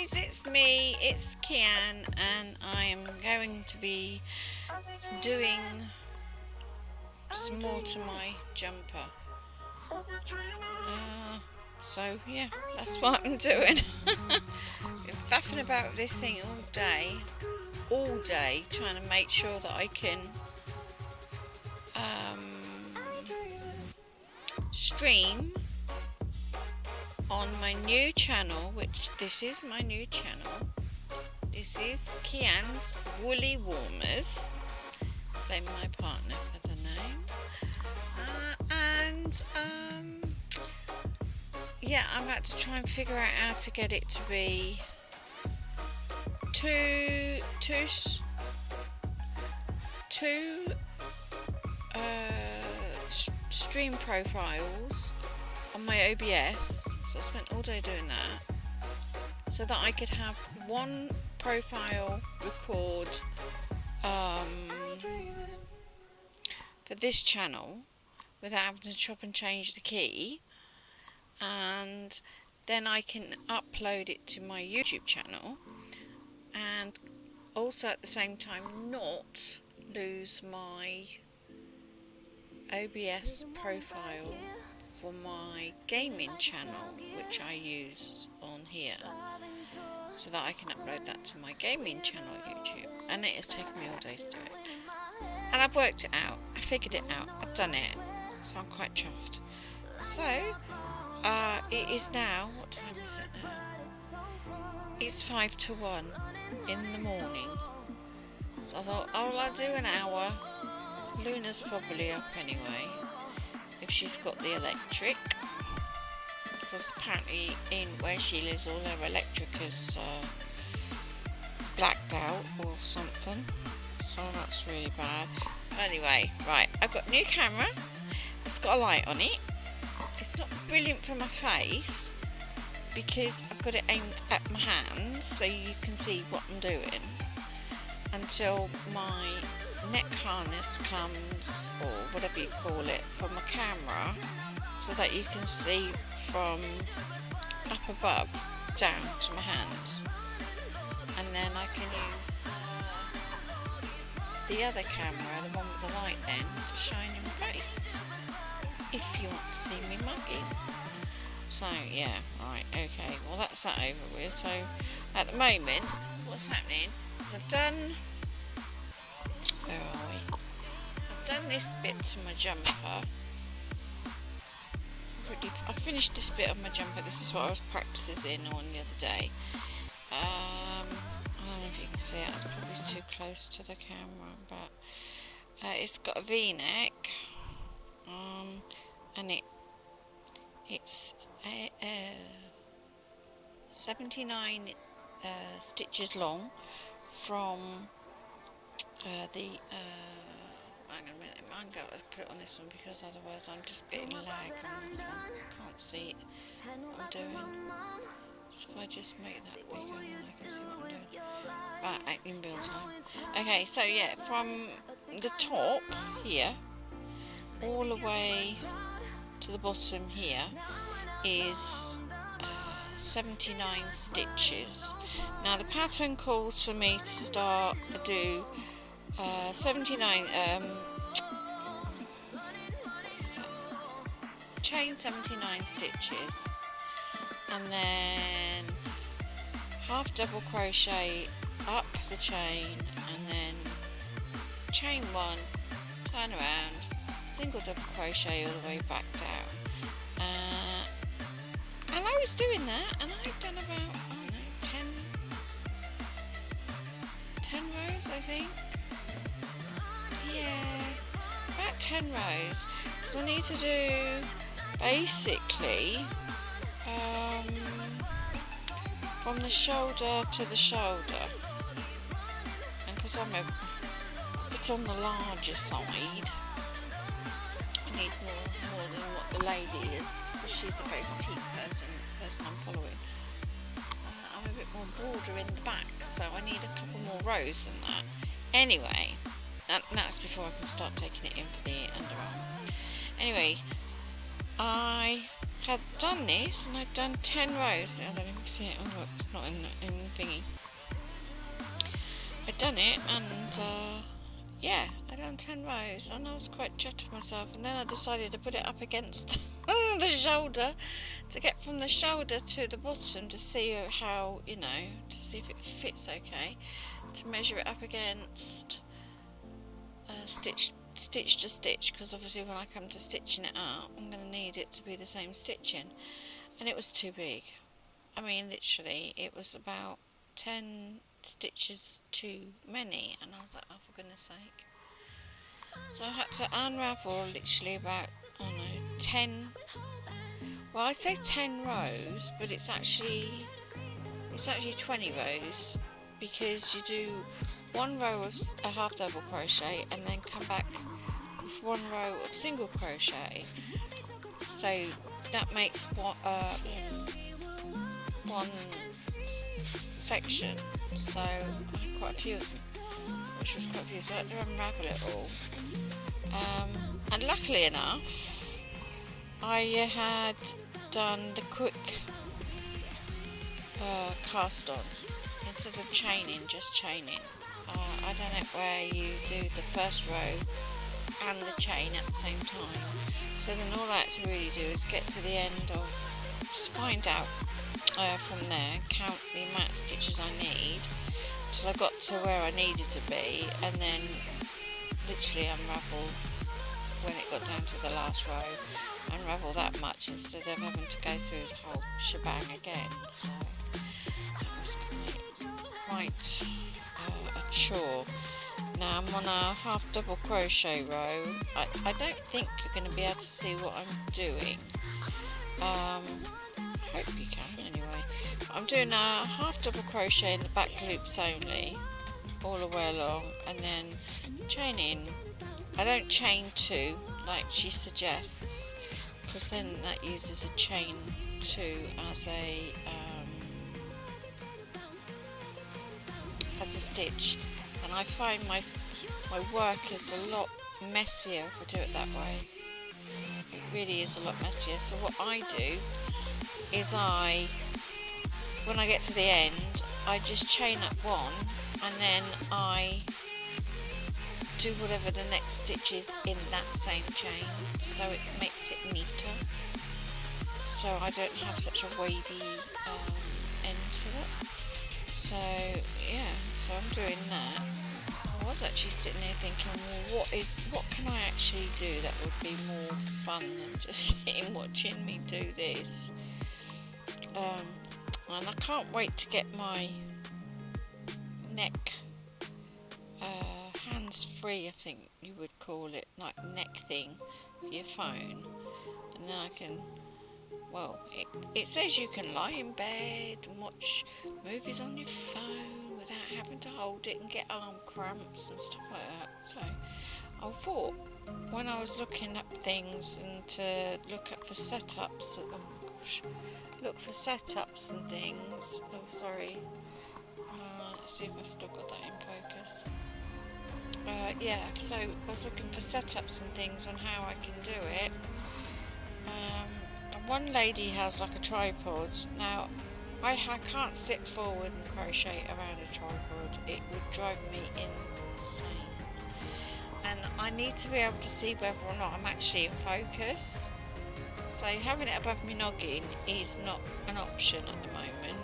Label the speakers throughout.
Speaker 1: guys, it's me, it's Kianne, and I am going to be doing some more to my jumper. So yeah, that's what I'm doing. Been faffing about with this thing all day, trying to make sure that I can stream on my new channel, which this is my new channel. This is Kianne's Woolly Warmers. Blame my partner for the name. Yeah, I'm about to try and figure out how to get it to be two stream profiles on my OBS. So I spent all day doing that, so that I could have one profile record for this channel without having to chop and change the key, and then I can upload it to my YouTube channel, and also at the same time not lose my OBS profile for my gaming channel, which I use on here, so that I can upload that to my gaming channel YouTube. And it has taken me all day to do it, and I've worked it out, I figured it out, I've done it, so I'm quite chuffed. So it is now, what time is it now? It's 5 to 1 in the morning. So I thought, oh, I'll do an hour. Luna's probably up anyway, if she's got the electric, because apparently in where she lives all her electric is blacked out or something, so that's really bad. But anyway, right, I've got a new camera. It's got a light on it. It's not brilliant for my face because I've got it aimed at my hands, so you can see what I'm doing until my neck harness comes, or whatever you call it, from a camera, so that you can see from up above down to my hands, and then I can use the other camera, the one with the light then, to shine in my face if you want to see me mugging. So yeah, right, okay, well that's that over with. So at the moment, what's happening is I've done this bit to my jumper. I finished this bit of my jumper. This is what I was practicing on the other day. I don't know if you can see it, it's probably too close to the camera, but it's got a V-neck, and it's 79 stitches long from the hang on a minute, I'm going to put it on this one because otherwise I'm just getting lag on this one. Can't see what I'm doing. So if I just make that bigger, then I can see what I'm doing. Right, in real time. Okay, so yeah, from the top here all the way to the bottom here is 79 stitches. Now the pattern calls for me to do 79 chain 79 stitches, and then half double crochet up the chain, and then chain one, turn around, single double crochet all the way back down, and I was doing that, and I've done about, I don't know, 10 rows I think. Yeah, about 10 rows, because I need to do basically from the shoulder to the shoulder, and because I'm a bit on the larger side, I need more than what the lady is, because she's a very petite person I'm following. I'm a bit more broader in the back, so I need a couple more rows than that. Anyway, that's before I can start taking it in for the underarm. Anyway, I had done this, and I'd done 10 rows. I don't know if you can see it. Oh look, it's not in thingy. I'd done it, and yeah, I'd done 10 rows, and I was quite chuffed with myself. And then I decided to put it up against the shoulder, to get from the shoulder to the bottom, to see how, you know, to see if it fits okay, to measure it up against stitch to stitch, because obviously when I come to stitching it up, I'm going to need it to be the same stitching, and it was too big. I mean, literally, it was about 10 stitches too many, and I was like, oh, for goodness sake. So I had to unravel literally about, I don't know, 10, well, I say 10 rows, but it's actually 20 rows, because you do one row of a half double crochet and then come back with one row of single crochet, so that makes one section. So I had quite a few of them, which was quite a few, so I had to unravel it all. And luckily enough, I had done the quick cast on instead of chaining, just chaining. I done it where you do the first row and the chain at the same time. So then all I had to really do is get to the end of, just find out from there, count the amount of stitches I need till I got to where I needed to be, and then literally unravel when it got down to the last row, unravel that much instead of having to go through the whole shebang again. So that was quite a chore. Now I'm on a half double crochet row. I don't think you're going to be able to see what I'm doing. Hope you can anyway. I'm doing a half double crochet in the back loops only, all the way along, and then chaining. I don't chain two like she suggests, because then that uses a chain two as a stitch, and I find my work is a lot messier if I do it that way. It really is a lot messier. So what I do is when I get to the end, I just chain up one, and then I do whatever the next stitch is in that same chain, so it makes it neater, so I don't have such a wavy end to it. So yeah, so I'm doing that. I was actually sitting there thinking, well, what can I actually do that would be more fun than just sitting watching me do this. And I can't wait to get my neck hands-free, I think you would call it, like neck thing for your phone, and then I can, well, it says you can lie in bed and watch movies on your phone without having to hold it and get arm cramps and stuff like that. So I thought, when I was looking up things and to look up for setups, look for setups and things. Oh, sorry. Let's see if I've still got that in focus. Yeah, so I was looking for setups and things on how I can do it. One lady has like a tripod. Now, I can't sit forward and crochet around a tripod. It would drive me insane. And I need to be able to see whether or not I'm actually in focus. So having it above my noggin is not an option at the moment.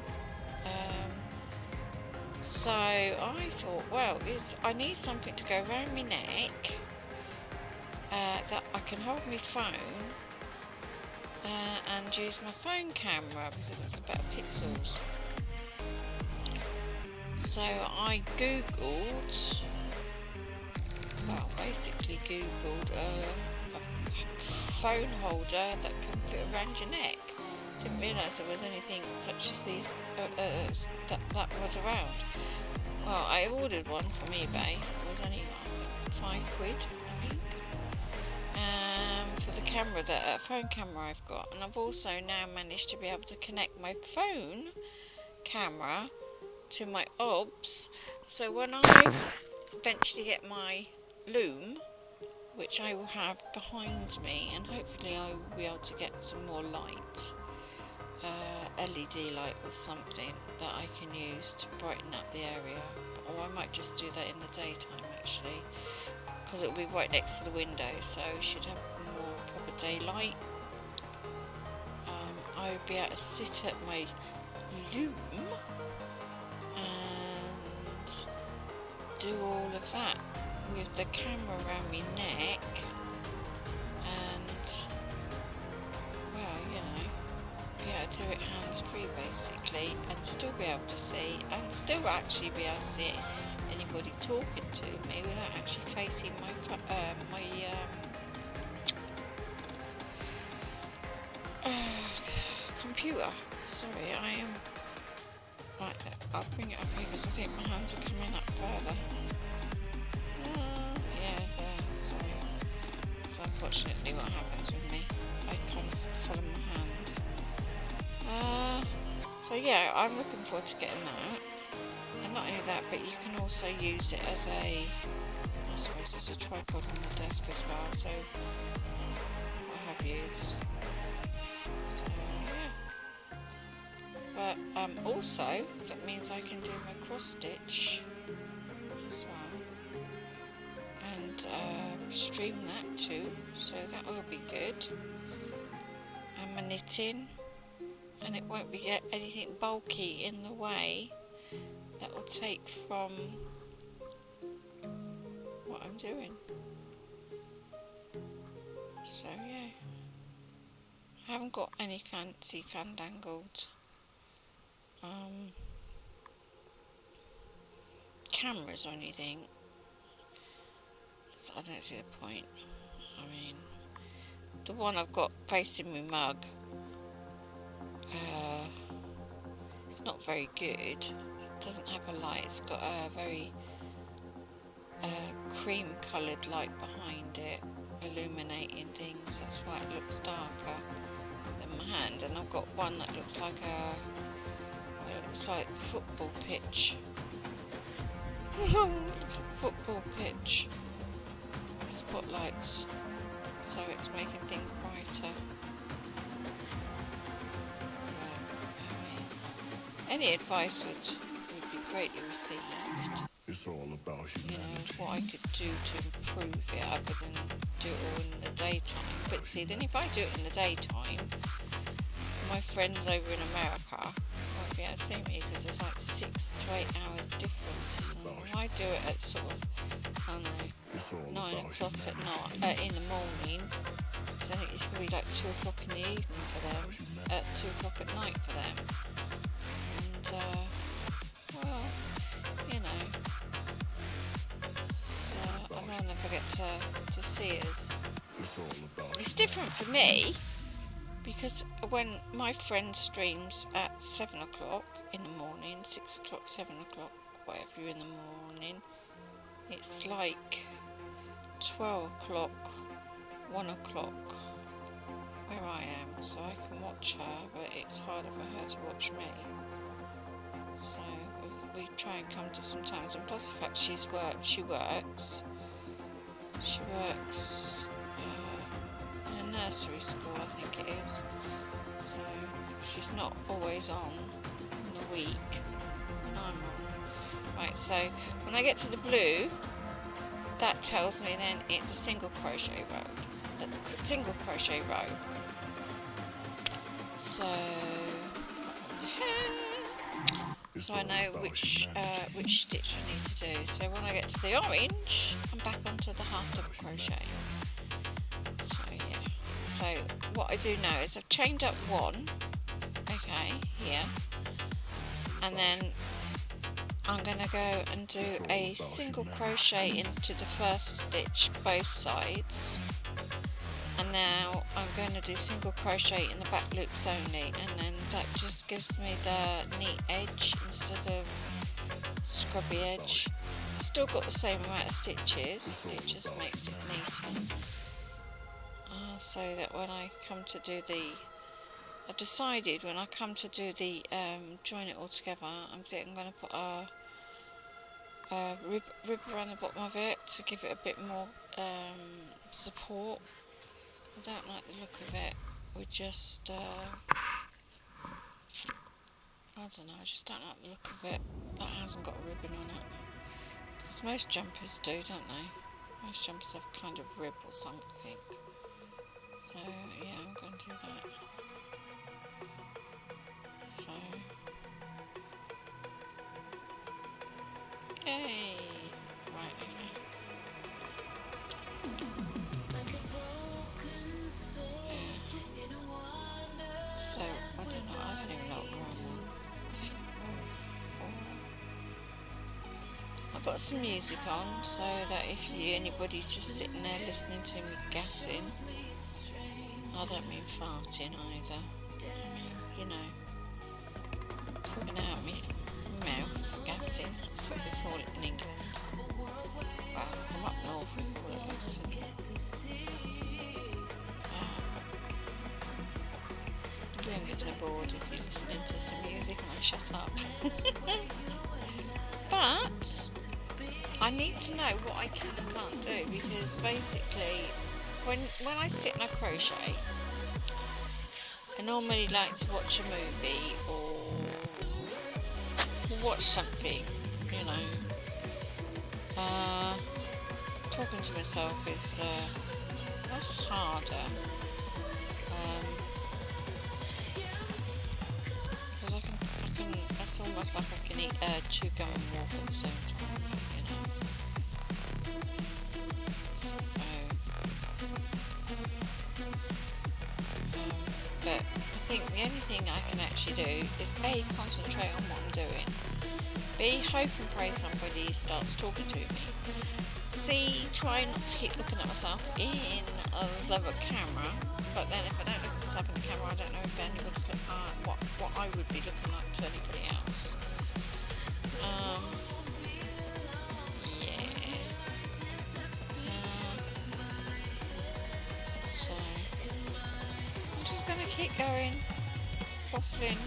Speaker 1: So I thought, well, I need something to go around my neck that I can hold my phone and use my phone camera, because it's a better pixels. So I googled, well, basically googled a phone holder that can fit around your neck. Didn't realise there was anything such as these that was around. Well, I ordered one from eBay. It was only like £5, I think. For the camera, the phone camera I've got, and I've also now managed to be able to connect my phone camera to my OBS. So when I eventually get my loom, which I will have behind me, and hopefully I will be able to get some more light, LED light or something that I can use to brighten up the area. Or I might just do that in the daytime actually, because it will be right next to the window, so I should have more proper daylight. I would be able to sit at my loom and do all of that with the camera around my neck, and well, you know, be able to do it hands-free basically, and still be able to see, and still actually be able to see anybody talking to me without actually facing my computer. Sorry, I am. Right, I'll bring it up here because I think my hands are coming up further. Yeah, there, sorry. That's unfortunately what happens with me. I can't follow my hands. So yeah, I'm looking forward to getting that. And not only that, but you can also use it as a, I suppose it's a tripod on the desk as well, so what have yous. So yeah. But also, that means I can do my cross stitch as well, and stream that too, so that will be good. And my knitting, and it won't be anything bulky in the way that will take from what I'm doing. So yeah, I haven't got any fancy fandangled cameras or anything, so I don't see the point. I mean, the one I've got facing my mug, it's not very good. It doesn't have a light. It's got a very cream coloured light behind it, illuminating things. That's why it looks darker than my hand. And I've got one that looks like a football pitch. Looks like a football pitch. Spotlights, so it's making things brighter. Any advice would be greatly received.
Speaker 2: It's all about humanity.
Speaker 1: You know, what I could do to improve it other than do it all in the daytime. But see, then if I do it in the daytime, my friends over in America won't be able to see me because there's like 6 to 8 hours difference. And if I do it at sort of, I don't know, 9 o'clock at night, in the morning, then it's going to be like 2 o'clock in the evening for them, at 2 o'clock at night for them. And, well, you know, and I'll never get to see us. It's different for me, because when my friend streams at 7 o'clock in the morning, 6 o'clock, 7 o'clock, whatever in the morning, it's like 12 o'clock, 1 o'clock where I am, so I can watch her, but it's harder for her to watch me. So we try and come to some times, and plus the fact she works in a nursery school, I think it is, so she's not always on in the week when I'm on. Right, so when I get to the blue, that tells me then it's a single crochet row. So I know which stitch I need to do. So when I get to the orange, I'm back onto the half double crochet. So yeah. So what I do now is I've chained up one, okay, here, and then I'm going to go and do a single crochet into the first stitch both sides, and now I'm going to do single crochet in the back loops only, and then that just gives me the neat edge instead of scrubby edge. Still got the same amount of stitches, it just makes it neater, so that when I come to do I've decided when I come to do the join it all together, I'm going to put a rib around the bottom of it to give it a bit more support. I don't like the look of it. We just, I don't know, I just don't like the look of it. That hasn't got a ribbon on it. Because most jumpers do, don't they? Most jumpers have kind of rib or something. So, yeah, I'm going to do that. So, yay! Right, okay. So, I don't know, I don't even know what row I'm on. I've got some music on so that if anybody's just sitting there listening to me gassing, I don't mean farting either. I mean, you know, putting out my mouth for gassing. That's what we call it in England. Well, from up north we call it gassing. You don't get so bored if you're listening to some music and I shut up. But I need to know what I can and can't do, because basically when I sit and I crochet, I normally like to watch a movie or watch something, you know. Talking to myself is that's harder, because I can that's almost like I can chew gum and walk at the same time, you know. So, but I think the only thing I can actually do is A, concentrate on what I'm doing, B, hope and pray somebody starts talking to me, C, try not to keep looking at myself in the camera, but then if I don't look at myself in the camera, I don't know if anybody's looking at what I would be looking like to anybody else. Yeah. So I'm just going to keep going, waffling.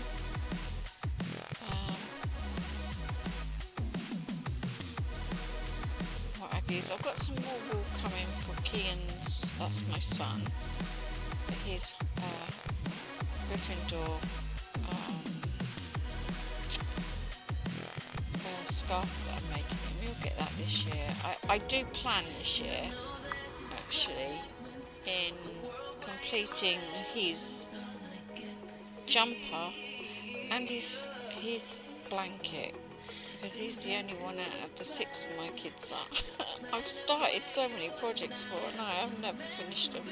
Speaker 1: What have you? So I've got some more wool coming for Kianne's, that's my son, for his Gryffindor scarf that I'm making him. He'll get that this year. I do plan this year, actually, in completing his jumper and his blanket, because he's the only one out of the 6 of my kids that I've started so many projects for and I have never finished them.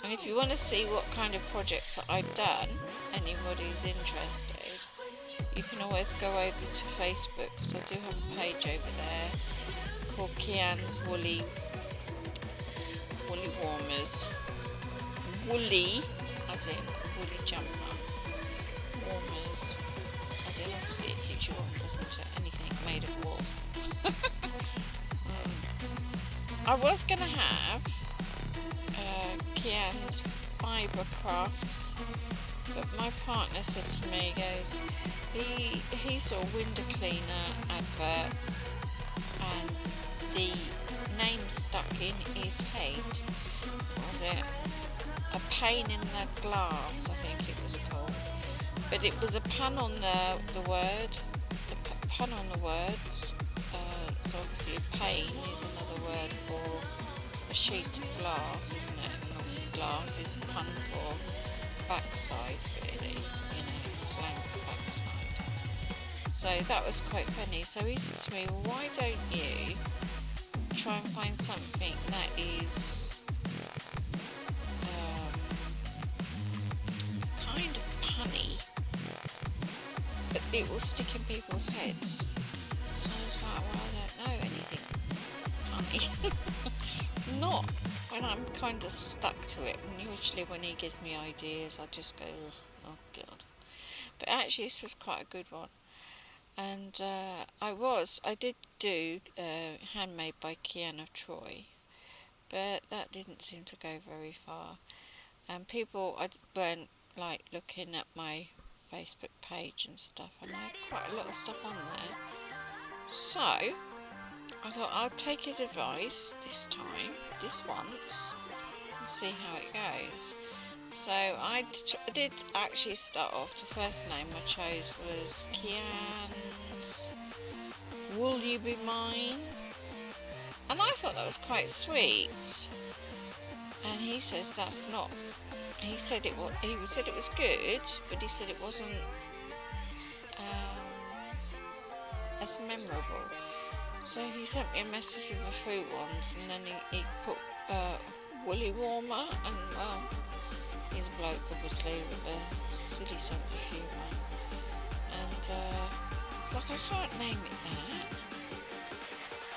Speaker 1: And if you want to see what kind of projects that I've done, anybody's interested, you can always go over to Facebook, because I do have a page over there called Kianne's Woolly Warmers. Woolly, as in woolly jumper. Warmers, as in obviously it keeps you warm, doesn't it? Anything made of wool. I was going to have Kianne's fibre crafts, but my partner said to me, he goes, he saw a window cleaner advert and the name stuck in his head. What was it? A pane in the glass, I think it was called. But it was a pun on the word, a pun on the words. So obviously a pane is another word for a sheet of glass, isn't it? And obviously glass is a pun for backside, really, you know, slang for backside. So that was quite funny. So he said to me, well, why don't you try and find something that is kind of punny, but it will stick in people's heads. So I was like, well, I don't know anything punny. Not when I'm kind of stuck to it. And usually when he gives me ideas, I just go, oh God. But actually this was quite a good one. And I did do Handmade by Kianne of Troy, but that didn't seem to go very far. And people weren't like looking at my Facebook page and stuff, and I had quite a lot of stuff on there. So I thought I'd take his advice this time, this once, and see how it goes. So I did actually start off, the first name I chose was Kianne's Will You Be Mine? And I thought that was quite sweet. And he says that's not, he said it was good, but he said it wasn't as memorable. So he sent me a message with a few ones, and then he put woolly warmer, and well, he's a bloke obviously with a silly sense of humour, and it's like, I can't name it that.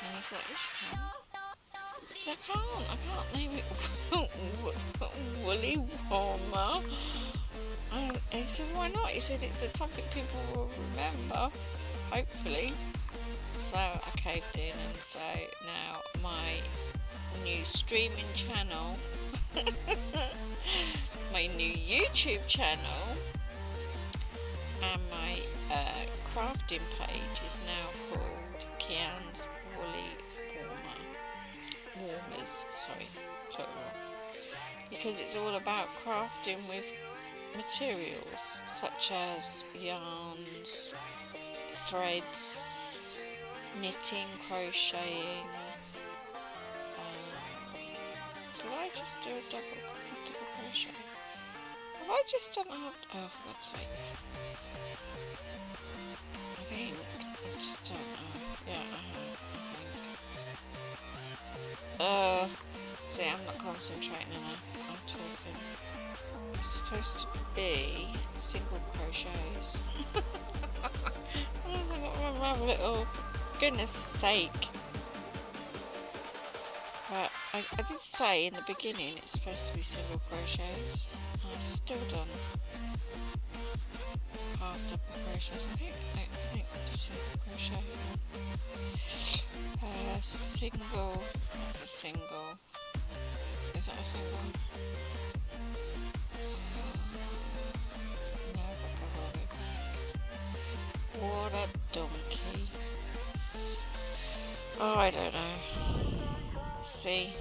Speaker 1: And he's like, yes you can. So I can't name it woolly warmer. And he said, why not? He said it's something people will remember, hopefully. So I caved in, and so now my new streaming channel, my new YouTube channel, and my crafting page is now called Kianne's Warmers, plural, because it's all about crafting with materials such as yarns, threads, knitting, crocheting. Did I just do a double crochet? Have I just done oh, for God's sake. I think I've just done, yeah, I have, see, I'm not concentrating enough, I'm talking. It's supposed to be single crochets. I think I'm have a little, goodness sake. But I did say in the beginning it's supposed to be single crochets. I've still done half double crochets. I think it's a single crochet. Single. That's a single. Is that a single? No, I've got to go all the way back. What a donkey. Oh, I don't know. See?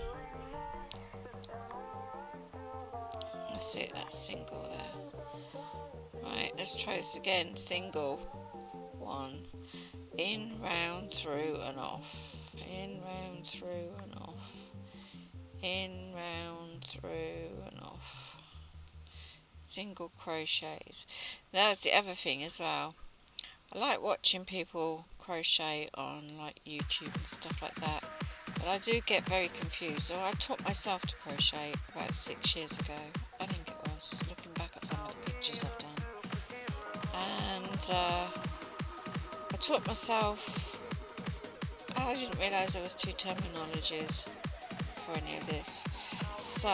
Speaker 1: Let's see, that's single there. Right, let's try this again. Single. 1. In, round, through and off. In, round, through and off. In, round, through and off. Single crochets. That's the other thing as well. I like watching people crochet on like YouTube and stuff like that, but I do get very confused. So I taught myself to crochet about 6 years ago, I think it was, looking back at some of the pictures I've done. And I taught myself, I didn't realise there was 2 terminologies for any of this. So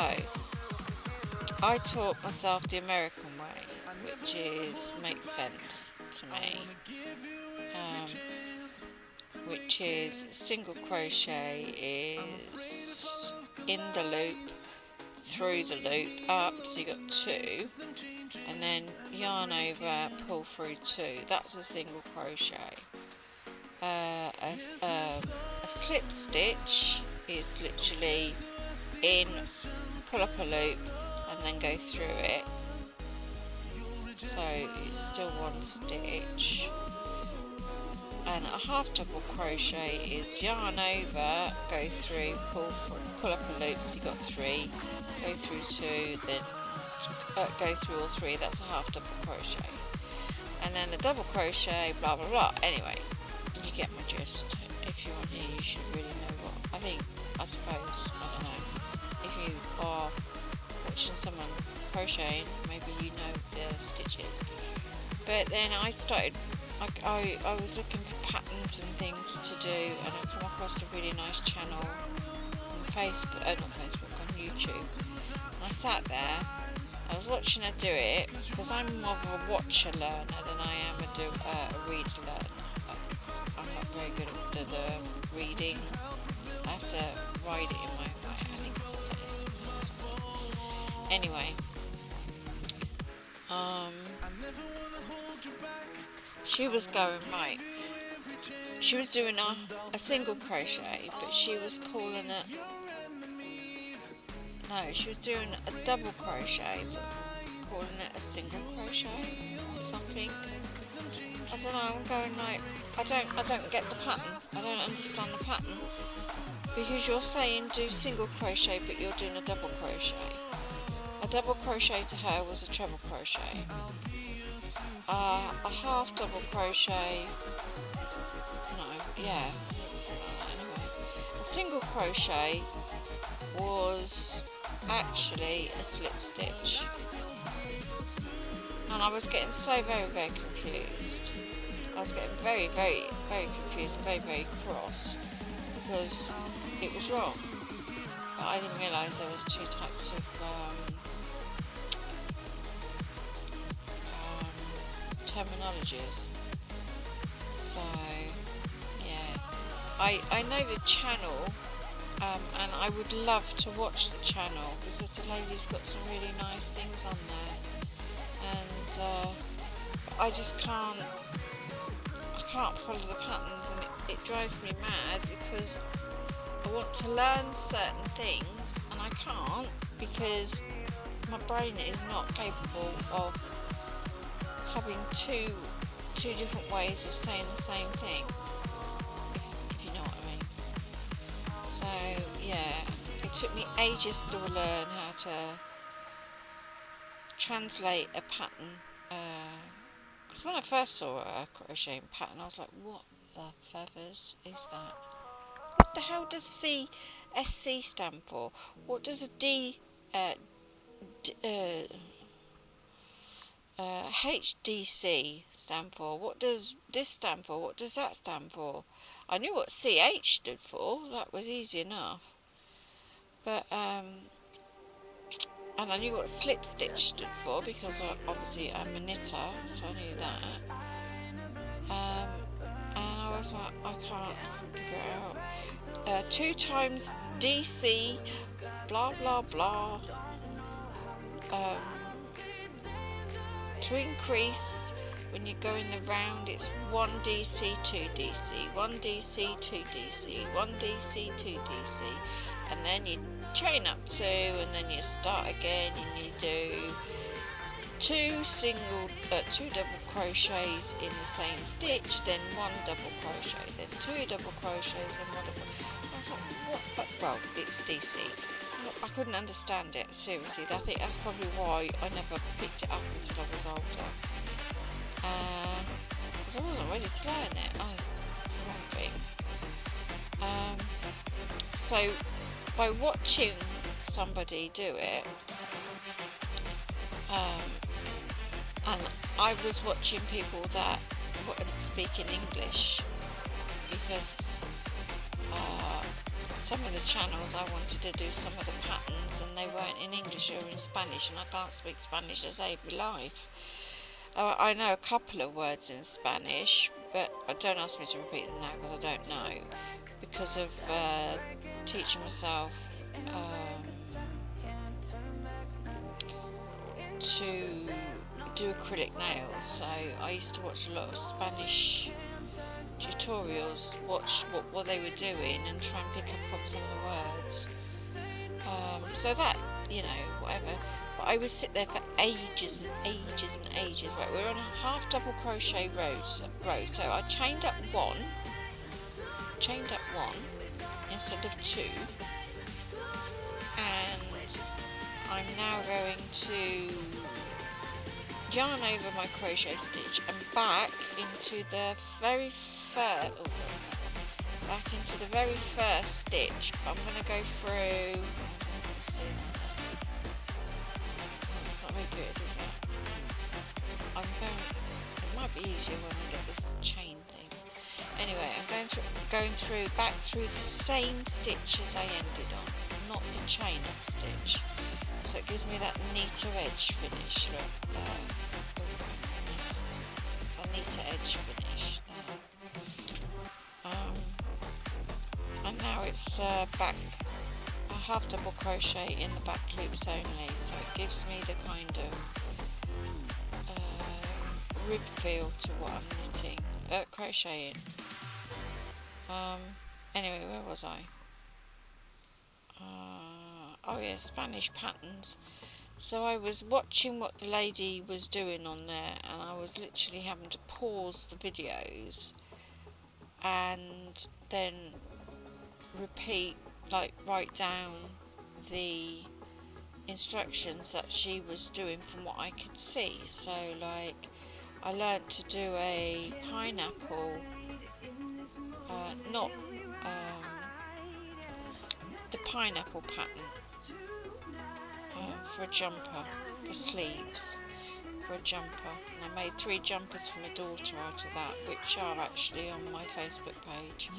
Speaker 1: I taught myself the American way, which makes sense to me, which is single crochet is in the loop, through the loop, up, so you got 2, and then yarn over, pull through 2. That's a single crochet. A slip stitch is literally in, pull up a loop, and then go through it. So it's still 1 stitch. And a half double crochet is yarn over, go through, pull up a loop, so you got 3, go through 2, then go through all 3. That's a half double crochet. And then a double crochet, blah blah blah. Anyway, you get my gist. If you're on here, you should really know what I suppose, I don't know. If you are watching someone crocheting, maybe you know the stitches. But then I started, I was looking for patterns and things to do, and I come across a really nice channel on Facebook, not Facebook, on YouTube. And I sat there, I was watching her do it, because I'm more of a watcher learner than I am a reader learner. I'm not very good at the reading. I have to write it in my way. I think it's a taste. Anyway, she was going right. She was doing a single crochet, but she was calling it. No, she was doing a double crochet, but calling it a single crochet or something. I don't know. I'm going like I don't get the pattern. I don't understand the pattern because you're saying do single crochet, but you're doing a double crochet. A double crochet to her was a treble crochet. A half double crochet. No, yeah. Anyway, a single crochet was actually a slip stitch, and I was getting so very confused. I was getting very confused, very cross because it was wrong. But I didn't realise there was two types of terminologies. So yeah, I know the channel, and I would love to watch the channel because the lady's got some really nice things on there, and I just can't follow the patterns, and it drives me mad because I want to learn certain things and I can't because my brain is not capable of having two different ways of saying the same thing, if you know what I mean. So yeah, it took me ages to learn how to translate a pattern, because when I first saw a crocheting pattern I was like, what the feathers is that? What the hell does SC stand for? What does a HDC stand for? What does this stand for? What does that stand for? I knew what CH stood for, that was easy enough. But and I knew what slip stitch stood for because obviously I'm a knitter, so I knew that. And I was like, I can't figure it out. 2 times DC, blah blah blah. To increase, when you're going around, it's 1 DC, 2 DC, 1 DC, 2 DC, 1 DC, 2 DC, and then you chain up 2, and then you start again, and you do 2 double crochets in the same stitch, then 1 double crochet, then 2 double crochets, then 1 double. I thought, what? Well, it's DC. I couldn't understand it, seriously. I think that's probably why I never picked it up until I was older. Because I wasn't ready to learn it, for one thing. So, by watching somebody do it, and I was watching people that weren't speaking English, because some of the channels I wanted to do some of the patterns and they weren't in English or in Spanish, and I can't speak Spanish to save my life. I know a couple of words in Spanish, but don't ask me to repeat them now because I don't know, because of teaching myself to do acrylic nails. So I used to watch a lot of Spanish tutorials, watch what they were doing and try and pick up on some of the words. So that, whatever. But I would sit there for ages and ages and ages. Right, we're on a half double crochet row. So I chained up one instead of 2, and I'm now going to yarn over my crochet stitch and back into the very first stitch. I'm going to go through. Let's see. It's not very good, is it? It might be easier when we get this chain thing. Anyway, I'm going back through the same stitch as I ended on, not the chain up stitch. So it gives me that neater edge finish. Look, it's a neater edge finish there. And now it's back a half double crochet in the back loops only. So it gives me the kind of rib feel to what I'm knitting, crocheting. Anyway, where was I? Oh yeah, Spanish patterns. So I was watching what the lady was doing on there, and I was literally having to pause the videos and then repeat, like write down the instructions that she was doing from what I could see. So like I learnt to do a pineapple, not the pineapple pattern for a jumper, for sleeves, for a jumper, and I made 3 jumpers for my daughter out of that, which are actually on my Facebook page.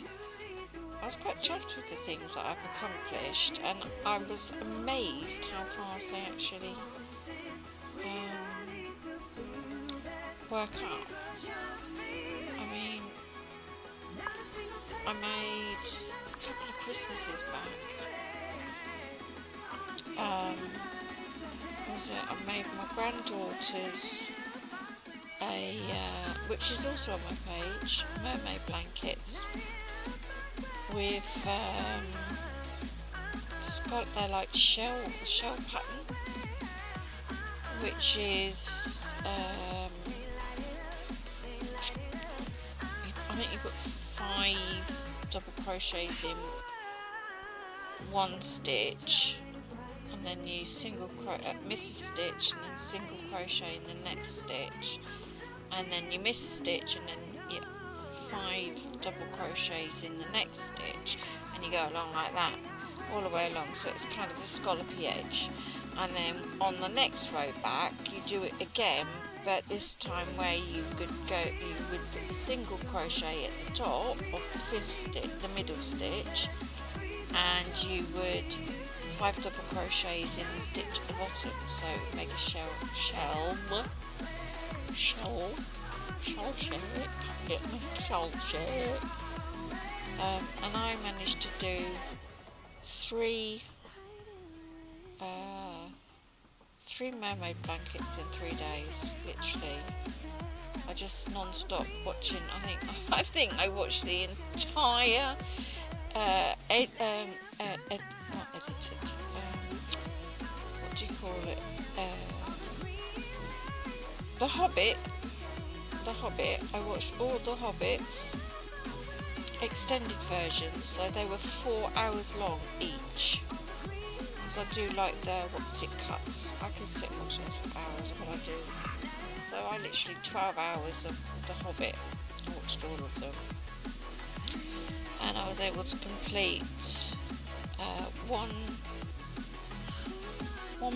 Speaker 1: I was quite chuffed with the things that I've accomplished, and I was amazed how fast they actually work out. I mean, I made a couple of Christmases back. I made my granddaughter's which is also on my page, mermaid blankets with they're like shell pattern, which is I think you put 5 double crochets in one stitch, and then you miss a stitch, and then single crochet in the next stitch, and then you miss a stitch, and then 5 double crochets in the next stitch, and you go along like that all the way along, so it's kind of a scallopy edge. And then on the next row back you do it again, but this time where you would put a single crochet at the top of the 5th stitch, the middle stitch, and you would 5 double crochets in the stitch at the bottom, so make a shell shape, and I managed to do 3 mermaid blankets in 3 days, literally. I just non-stop watching. I think I watched the entire not edited, what do you call it, The Hobbit. I watched all the Hobbits extended versions, so they were 4 hours long each, because I do like the cuts. I can sit and watch those for hours, what I do. So I literally 12 hours of The Hobbit, I watched all of them, and I was able to complete one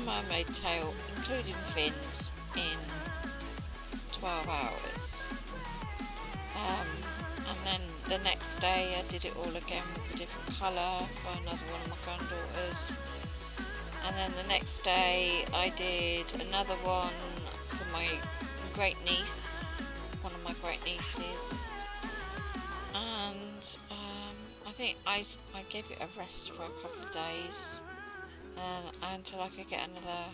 Speaker 1: mermaid tail, including fins, in 12 hours. And then the next day I did it all again with a different colour for another one of my granddaughters. And then the next day I did another one for my great niece, one of my great nieces. And I think I gave it a rest for a couple of days until I could get another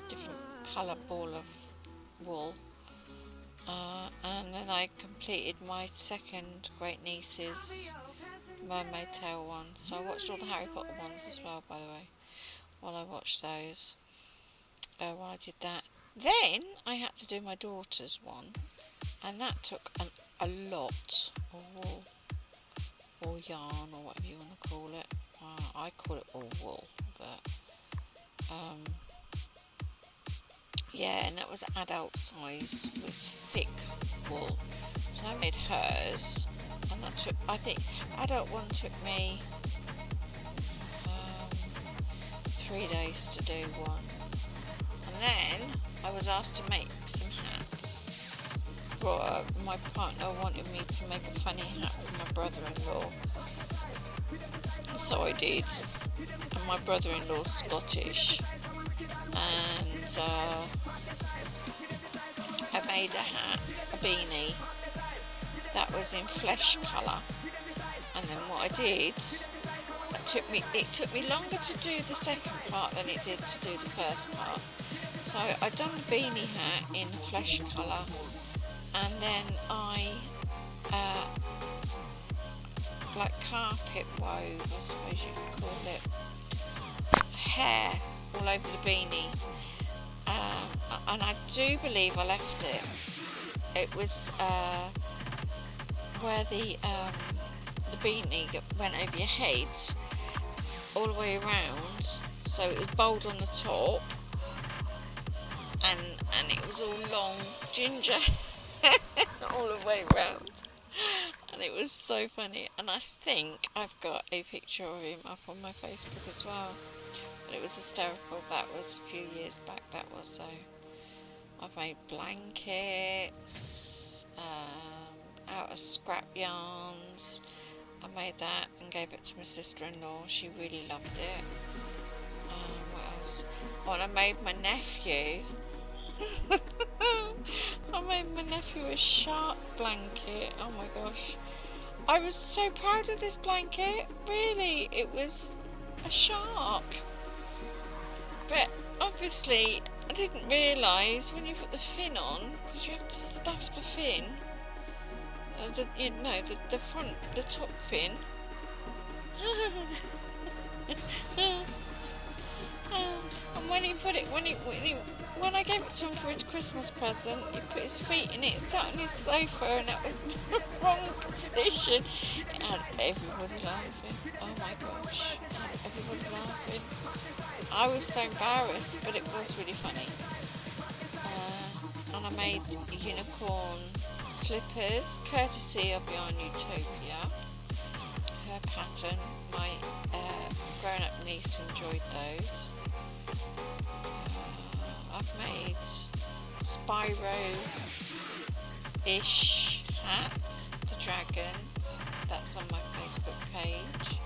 Speaker 1: different colour ball of wool. And then I completed my second great niece's mermaid tail one. So I watched all the Harry Potter ones as well, by the way, while I watched those, while I did that. Then I had to do my daughter's one, and that took a lot of wool, or yarn, or whatever you want to call it. I call it all wool, but yeah, and that was adult size with thick wool. So I made hers, and that took, I think, adult one took me 3 days to do one. And then I was asked to make some hats. Well, my partner wanted me to make a funny hat for my brother-in-law, so I did. And my brother-in-law's Scottish, and I made a hat, a beanie, that was in flesh colour. And then what I did, it took me longer to do the second part than it did to do the first part. So I'd done the beanie hat in flesh colour, and then I like carpet wove, I suppose you could call it, hair all over the beanie, and I do believe I left it. It was where the beanie went over your head all the way around, so it was bold on the top, and it was all long ginger all the way around, and it was so funny. And I think I've got a picture of him up on my Facebook as well, but it was hysterical. That was a few years back, that was. So I've made blankets out of scrap yarns. I made that and gave it to my sister-in-law. She really loved it. What else? Oh, and I made my nephew I made my nephew a shark blanket. Oh my gosh, I was so proud of this blanket. Really, it was a shark, but obviously I didn't realise when you put the fin on, because you have to stuff the fin, the front, the top fin. And when he put it, when I gave it to him for his Christmas present, he put his feet in it, sat on his sofa, and that was the wrong position. It had everybody laughing. Oh my gosh, it had everybody laughing. I was so embarrassed, but it was really funny. And I made unicorn slippers, courtesy of Yarn Utopia. Her pattern, my grown-up niece enjoyed those. I've made Spyro-ish hat, the dragon, that's on my Facebook page.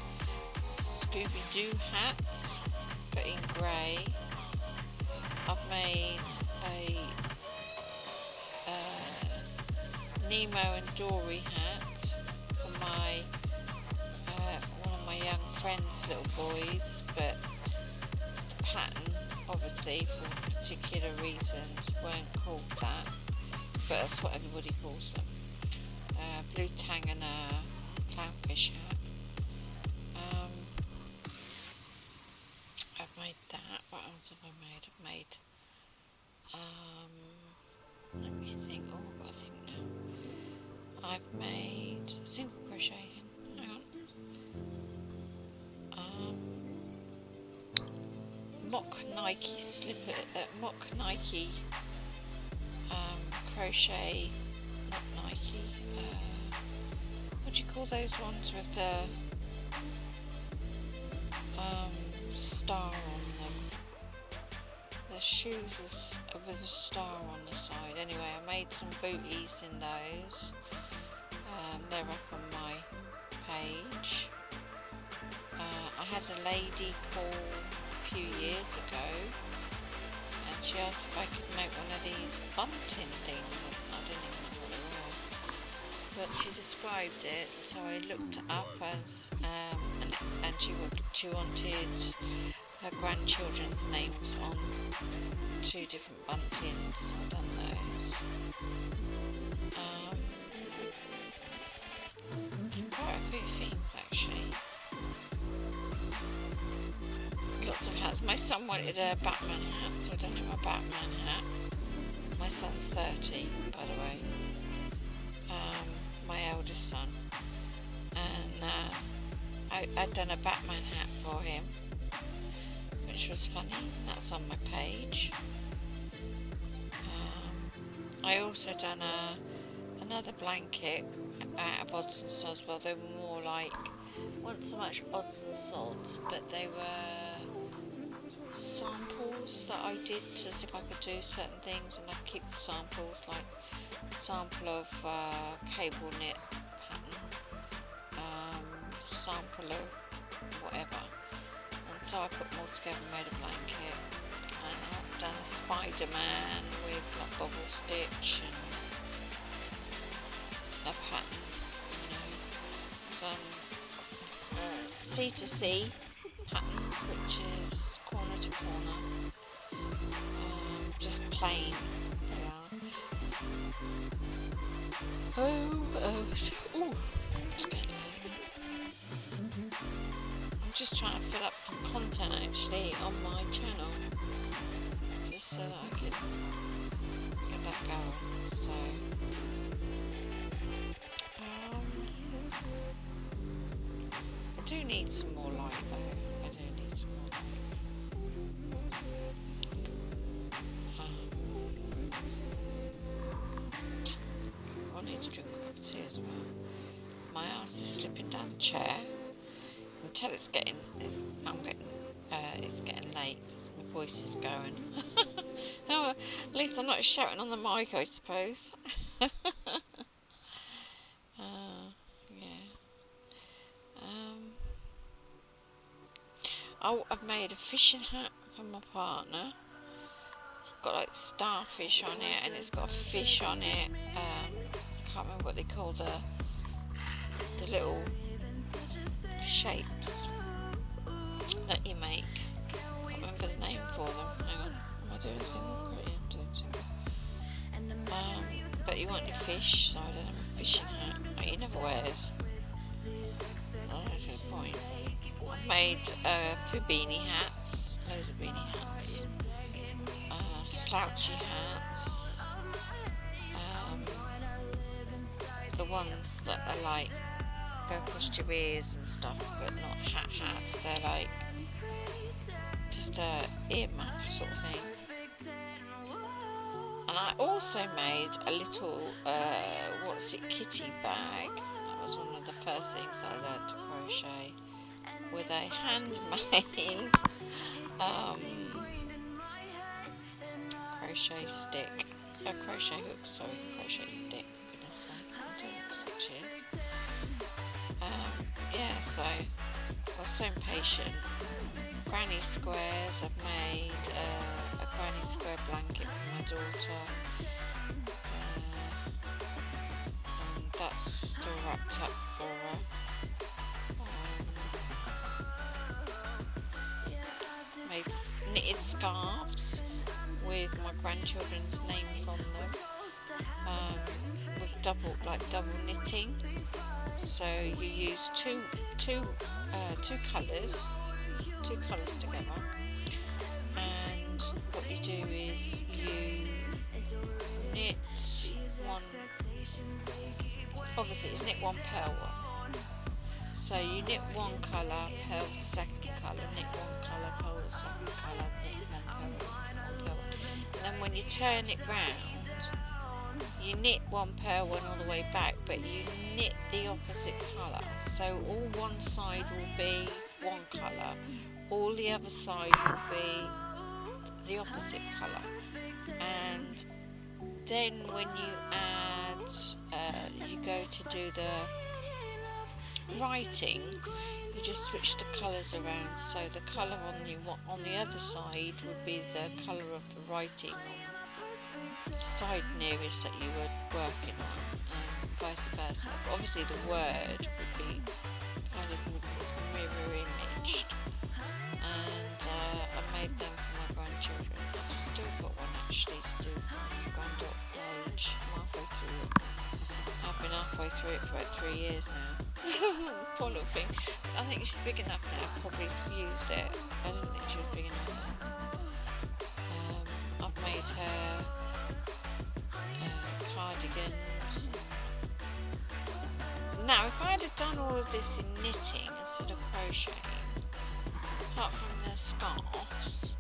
Speaker 1: Scooby-Doo hat, but in grey. I've made a Nemo and Dory hat for my one of my young friends' little boys, but the pattern, obviously for particular reasons, weren't called that, but that's what everybody calls them. Blue tang and a clownfish hat. I've made that. What else have I made? I've made let me think. Oh, I've got to think now. I've made single crochet. Hang on. Mock Nike slipper, mock Nike crochet, not Nike, what do you call those ones with the star on them? The shoes with a star on the side. Anyway, I made some booties in those. They're up on my page. I had a lady call a few years ago, and she asked if I could make one of these bunting things. I didn't even know what they were, but she described it, so I looked it up as and she wanted her grandchildren's names on 2 different buntings, so I've done those. Quite a few things actually. Lots of hats. My son wanted a Batman hat, so I done him a Batman hat. My son's 30, by the way. My eldest son. And I'd done a Batman hat for him, which was funny. That's on my page. I also done another blanket out of odds and sods. Well, they were more like, weren't so much odds and sods, but they were samples that I did to see if I could do certain things, and I keep the samples, like sample of cable knit pattern, sample of whatever, and so I put them all together and made a blanket. And I've done a Spider-Man with like bubble stitch and a pattern, done C to C patterns, which is corner to corner, just plain they are. Ooh, it's getting late. I'm just trying to fill up some content actually on my channel, just so that I can get that going. So, I do need some more light though. I do need some more light. I need to drink my cup of tea as well. My ass is slipping down the chair until it's getting late because my voice is going. Oh, at least I'm not shouting on the mic, I suppose. Yeah. Oh, I've made a fishing hat for my partner. It's got like starfish on it, and it's got a fish on it. I can't remember what they call the little shapes that you make. I can't remember the name for them. Hang on, am I doing single crochet? I'm doing single. But you want your fish, so I don't have a fishing hat. Oh, he never wears. Oh, that's the point. I've made a few beanie hats, loads of beanie hats, slouchy hats, the ones that are like go across your ears and stuff, but not hats. They're like just a ear muff sort of thing. And I also made a little kitty bag. That was one of the first things I learned to crochet, with a handmade crochet stick, crochet hook, crochet stick, for goodness sake. I've been doing it for 6 years. So I was so impatient. Granny squares, I've made a granny square blanket for my daughter, and that's still wrapped up for her. Made knitted scarves with my grandchildren's names on them, with double knitting. So you use two colours together, and what you do is you knit one. Obviously, it's knit one, purl one. So you knit one colour, purl the second colour, knit one colour, purl the second colour, knit one, purl. And then when you turn it round, you knit one, purl one all the way back, but you knit the opposite colour. So all one side will be one colour, all the other side will be the opposite colour. And then when you add, you go to do the writing, you just switch the colours around. So the colour on the other side would be the colour of the writing on the side nearest that you were working on, and vice versa. But obviously the word would be kind of mirror imaged, and I made them for my grandchildren. I've still got one actually to do for my granddaughter age. I'm halfway through it. I've been halfway through it for about 3 years now. Poor little thing. I think she's big enough now probably to use it. I didn't think she was big enough then. I've made her cardigans. Now, if I had done all of this in knitting instead of crocheting, apart from the scarves,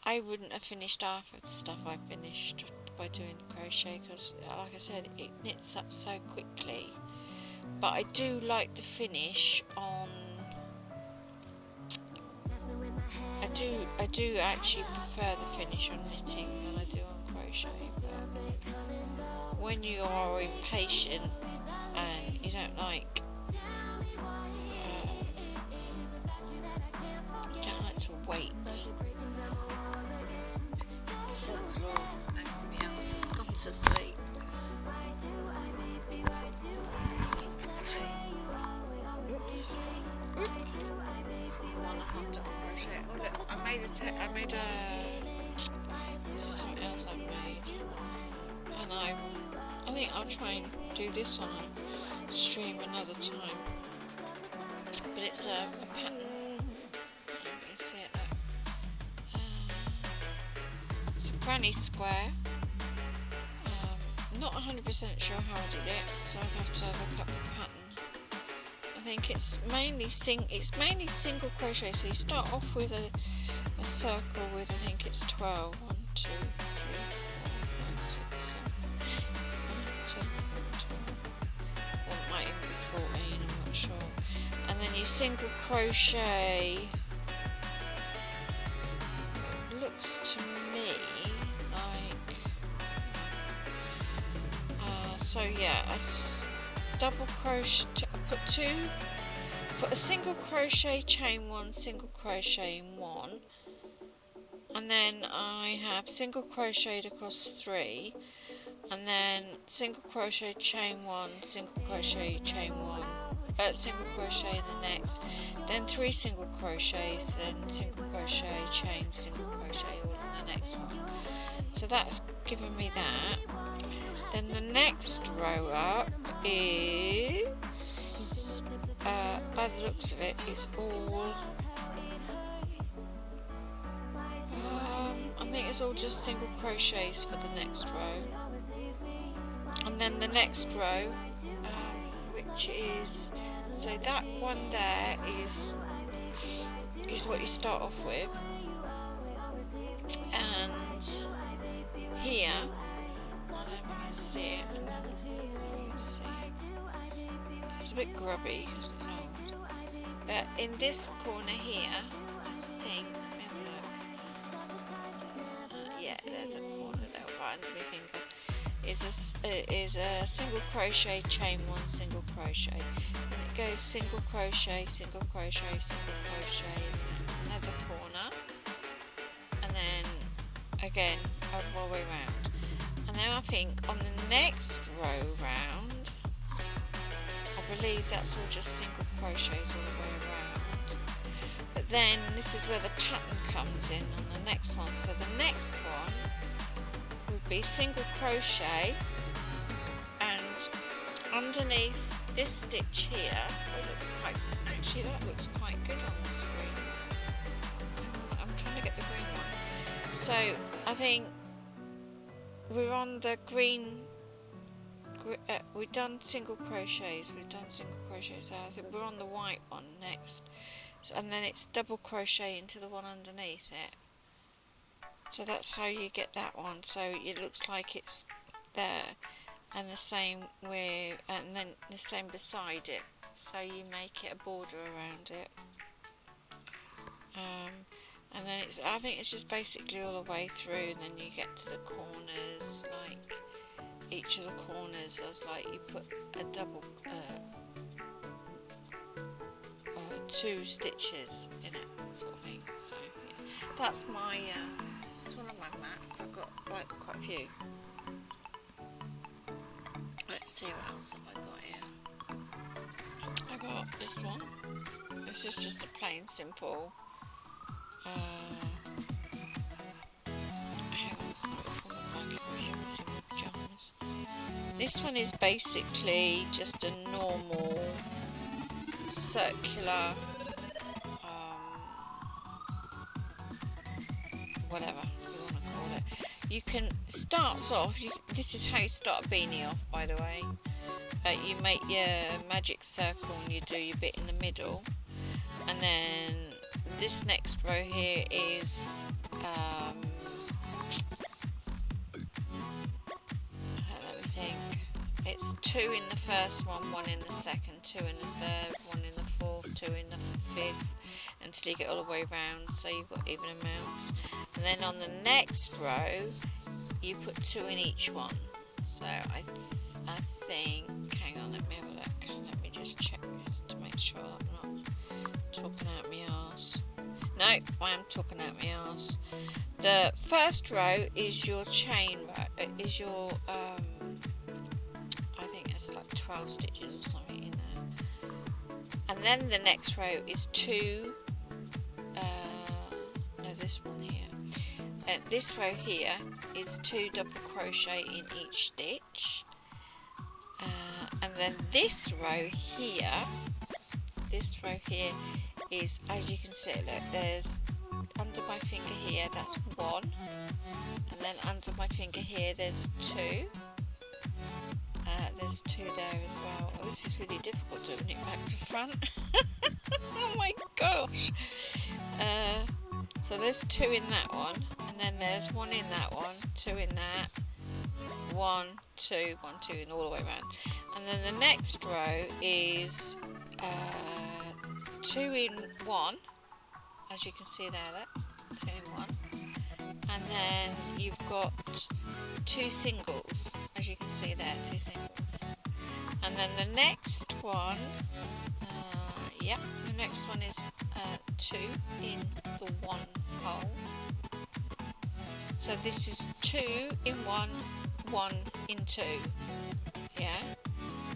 Speaker 1: I wouldn't have finished half of the stuff I finished by doing crochet, because, like I said, it knits up so quickly. But I do like the finish on. I do actually prefer the finish on knitting than I do on crochet. But when you are impatient and you don't like to wait. Sod's law, everybody else has gone to sleep. Oops. One and a half double crochet. Oh look, I made a. This is something else I've made, and I think I'd try and do this on a stream another time. But it's a pattern. You see it there. It's a granny square. Not 100% sure how I did it, so I'd have to look up the pattern. I think it's mainly single crochet. So you start off with a circle with, I think it's 12. 1, 2, 3, 4, 5, 6, 7, 8, 9, 10, 11, 12. Or it might even be 14, I'm not sure. And then you single crochet. It looks to me like so yeah, I double crochet. I put a single crochet, chain 1, single crochet in 1, and then I have single crocheted across 3, and then single crochet, chain 1, single crochet, chain 1. Single crochet in the next, then 3 single crochets, then single crochet, chain, single crochet all in the next one. So that's given me that. Then the next row up is, by the looks of it, is all, I think it's all just single crochets for the next row. And then the next row, which is, so that one there is what you start off with, and here, I don't know if you can see it, you can see it. It's a bit grubby because it's old, but in this corner here, I think, let me have a look, yeah, there's a corner there right under my finger, is a single crochet, chain 1, single crochet, and it goes single crochet, single crochet, single crochet, another corner, and then again all the way round. And then I think on the next row round, I believe that's all just single crochets all the way around. But then this is where the pattern comes in on the next one. So the next one would be single crochet, and underneath this stitch here, that looks quite good on the screen. I'm trying to get the green one. So I think we're on the green, we've done single crochets, so I think we're on the white one next, and then it's double crochet into the one underneath it. So that's how you get that one, so it looks like it's there, and the same with, and then the same beside it, so you make it a border around it. And then I think it's just basically all the way through, and then you get to the corners, like each of the corners, as like you put a double, 2 stitches in it, sort of thing. So yeah, that's my, it's one of my mats. I've got like quite a few. Let's see what else have I got here. I got this one. This is just a plain simple. This one is basically just a normal circular, whatever you want to call it. You can start off, this is how you start a beanie off, by the way. You make your magic circle and you do your bit in the middle, and then this next row here is let me think, it's 2 in the first one, 1 in the second, 2 in the third, 1 in the fourth, 2 in the fifth, until you get all the way around, so you've got even amounts. And then on the next row you put 2 in each one. So I think, hang on, let me have a look, let me just check this to make sure I'm not talking out my arse. No, I am talking out my arse. The first row is your chain row, is your, I think it's like 12 stitches or something in there. And then the next row is 2, no, this one here. This row here is 2 double crochet in each stitch. then this row here is, as you can see, look, there's under my finger here, that's 1, and then under my finger here there's 2. There's 2 there as well. Oh, this is really difficult doing it back to front. Oh my gosh. So there's 2 in that one, and then there's 1 in that one, 2 in that, 1, 2, 1, 2, and all the way around. And then the next row is 2 in 1, as you can see there, look, 2 in 1. And then you've got 2 singles, as you can see there, 2 singles. And then the next one, the next one is 2 in the 1 hole. So this is 2 in 1, 1 in 2. Yeah,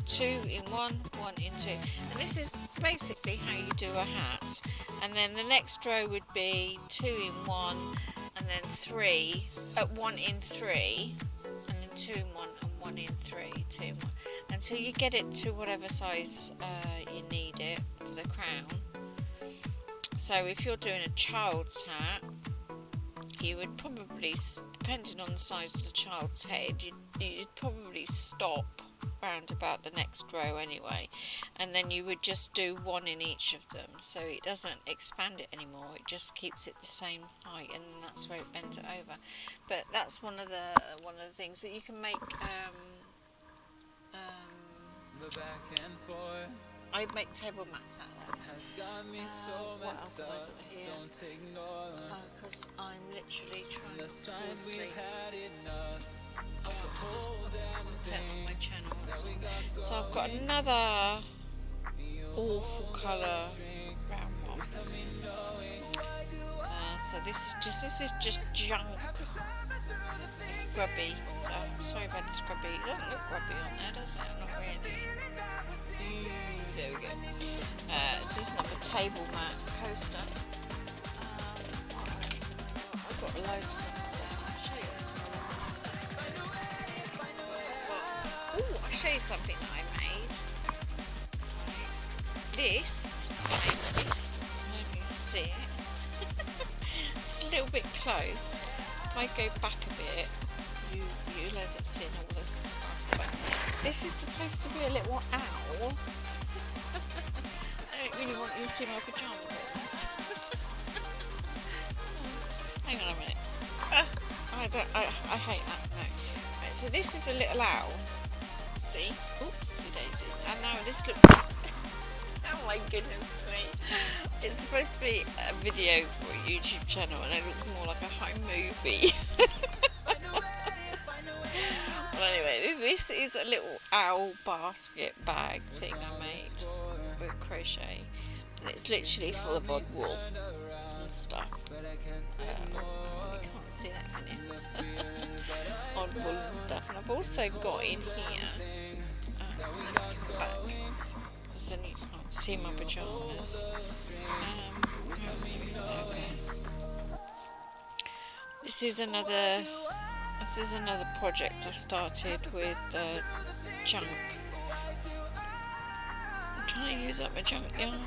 Speaker 1: 2 in 1, 1 in 2. And this is basically how you do a hat. And then the next row would be 2 in 1, and then 3, 1 in 3, and then 2 in 1 and 1 in 3, 2 in 1, until you get it to whatever size you need it for the crown. So if you're doing a child's hat, you would probably, depending on the size of the child's head, you'd probably stop round about the next row anyway, and then you would just do 1 in each of them, so it doesn't expand it anymore, it just keeps it the same height, and that's where it bends it over. But that's one of the things. But you can make I make table mats out of those. What else have I got here? Because I'm literally trying to fall asleep. I want to just put some content on my channel as well. So I've got another awful colour round one. So this is just junk. It's grubby. So I'm sorry about the scrubby. It doesn't look grubby on there, does it? Not really. There we go. This is another table mat coaster. I've got a load of stuff up there. I'll show you. I'll show you something that I made. This, I don't know if you can see it. It's a little bit close. If I go back a bit, you'll end up seeing all the stuff. But this is supposed to be a little owl. I don't really want you to see my pyjamas. Hang on a minute. I hate that. No. Right, so this is a little owl. See? Oopsie daisy. And now this looks. Oh my goodness me. It's supposed to be a video for a YouTube channel, and it looks more like a home movie. Well, anyway, this is a little owl basket bag thing I made with crochet, and it's literally full of odd wool and stuff. You can't see that, can you? Odd wool and stuff. And I've also got in here, let me come back, because then you can't see my pyjamas. This is another project I've started with junk. I'm trying to use up my junk yarn.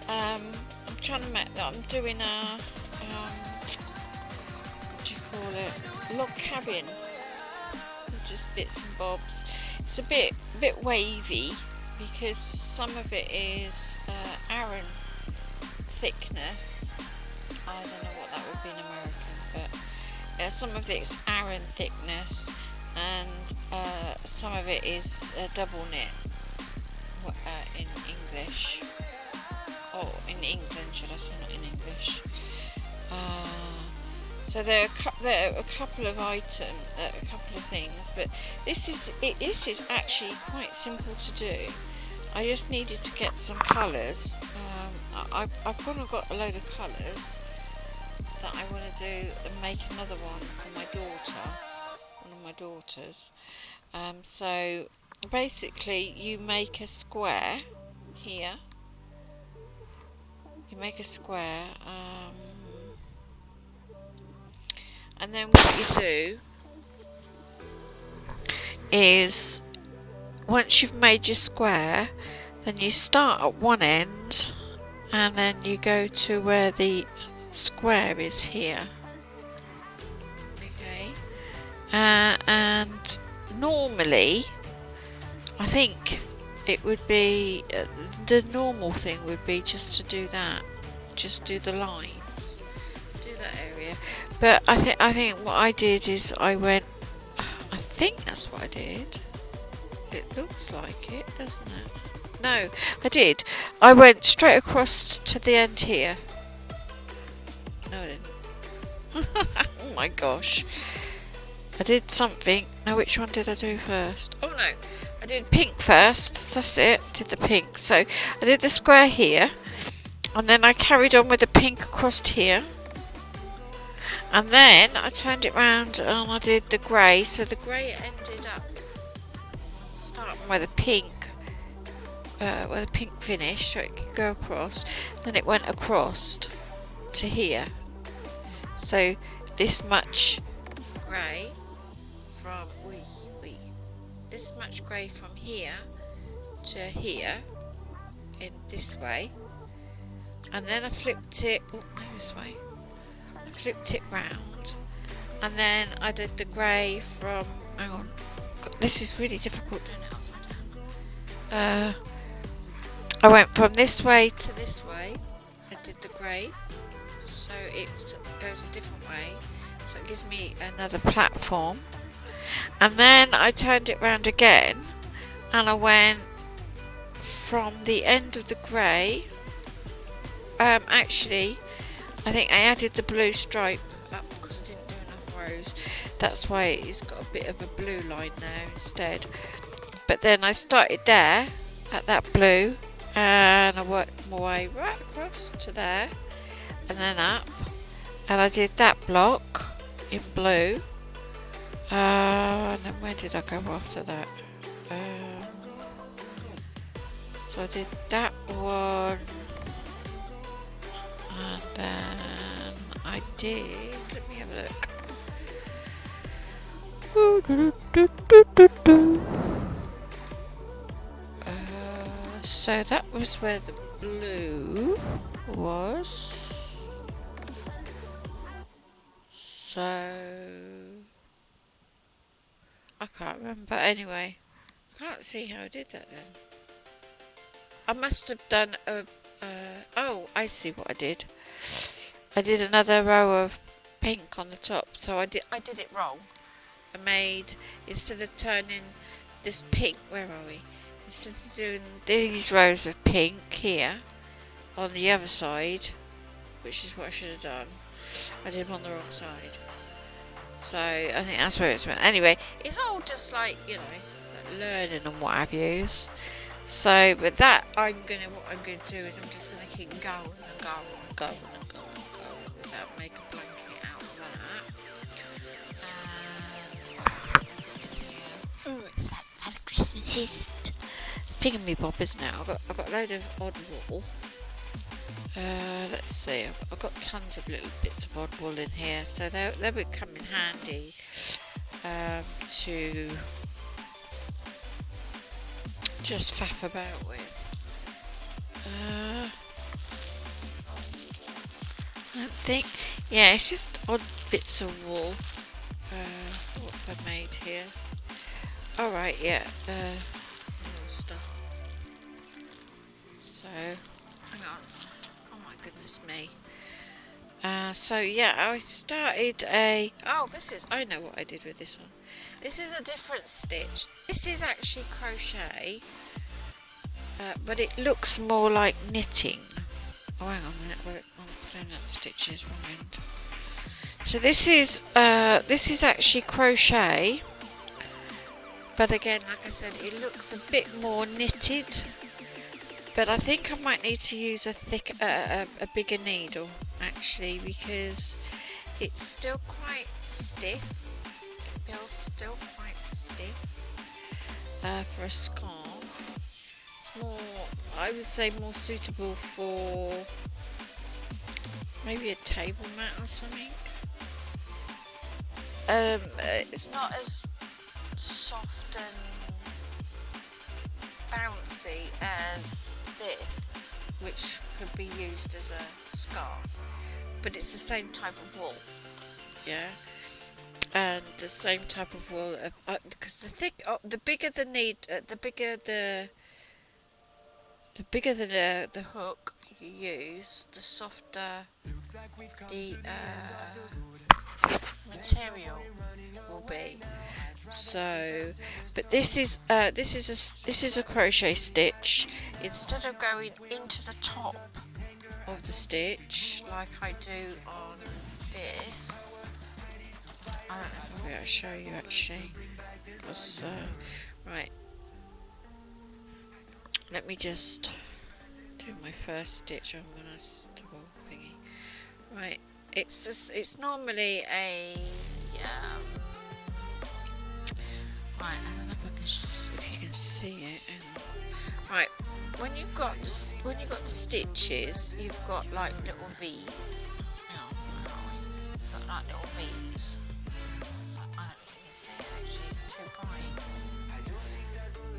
Speaker 1: I'm trying to make that. I'm doing a what do you call it? Log cabin. Just bits and bobs. It's a bit wavy because some of it is Aran thickness. I don't know what that would be in American, but some of it's Aran thickness, and some of it is double knit in English, or in England, should I say, not in English. So there are a couple of a couple of things, but this is actually quite simple to do. I just needed to get some colours. I've gone and got a load of colours that I want to do and make another one for my daughter, one of my daughters. So basically you make a square here. You make a square, And then what you do is, once you've made your square, then you start at one end and then you go to where the square is here. Okay. And normally, I think it would be, the normal thing would be just to do that. Just do the lines. Do that area. But I think what I did is I think that's what I did. It looks like it, doesn't it? No, I did. I went straight across to the end here. No, I didn't. Oh my gosh. I did something. Now, which one did I do first? Oh no, I did pink first. That's it. Did the pink. So I did the square here, and then I carried on with the pink across here. And then I turned it round and I did the grey. So the grey ended up starting where the pink finished, so it could go across. Then it went across to here. So this much grey from this much grey from here to here in this way, and then I flipped it. Oh, no, this way. Flipped it round, and then I did the grey from, hang on, God, this is really difficult doing it upside down. I went from this way to this way and did the grey, so it goes a different way, so it gives me another platform. And then I turned it round again and I went from the end of the grey, actually I think I added the blue stripe up because I didn't do enough rows. That's why it's got a bit of a blue line now instead. But then I started there at that blue and I worked my way right across to there and then up. And I did that block in blue. And then where did I go after that? So I did that one. And then I did, let me have a look. So that was where the blue was. So I can't remember. Anyway, I can't see how I did that then. I must have done a oh, I see what I did. I did another row of pink on the top, so I did it wrong. I made, instead of turning this pink, where are we? Instead of doing these rows of pink here on the other side, which is what I should have done, I did them on the wrong side. So I think that's where it's went. Anyway, it's all just like, you know, like learning and what have yous. So, but that what I'm going to do is I'm just going to keep going and going and going and going and going without making a blanket out of that. And it's that Father Christmas thingamybobbers now. I've got a load of odd wool. Let's see. I've got tons of little bits of odd wool in here, so they would come in handy to just faff about with. I think, yeah, it's just odd bits of wool. What have I made here? Alright, yeah, little stuff. So, hang on. Oh my goodness me. So yeah, I started I know what I did with this one. This is a different stitch. This is actually crochet, but it looks more like knitting. Oh, hang on a minute, I'm putting that stitches wrong end. So this is actually crochet, but again, like I said, it looks a bit more knitted. But I think I might need to use a bigger needle actually, because it's still quite stiff. It feels still quite stiff for a scarf. It's more, I would say, more suitable for maybe a table mat or something. it's not as soft and bouncy as this, which could be used as a scarf, but it's the same type of wool, yeah, and the same type of wool because the bigger the need, the bigger the hook you use, the softer the material will be. So, but this is a crochet stitch. Instead of going into the top of the stitch like I do on this, I don't know if I'll show you actually. Right, let me just do my first stitch on when I double thingy. Right, it's normally a right, I don't know if you can see it. Right, when you've got the stitches, you've got like little V's. You've got like little V's. I don't think you can see it actually, it's too bright.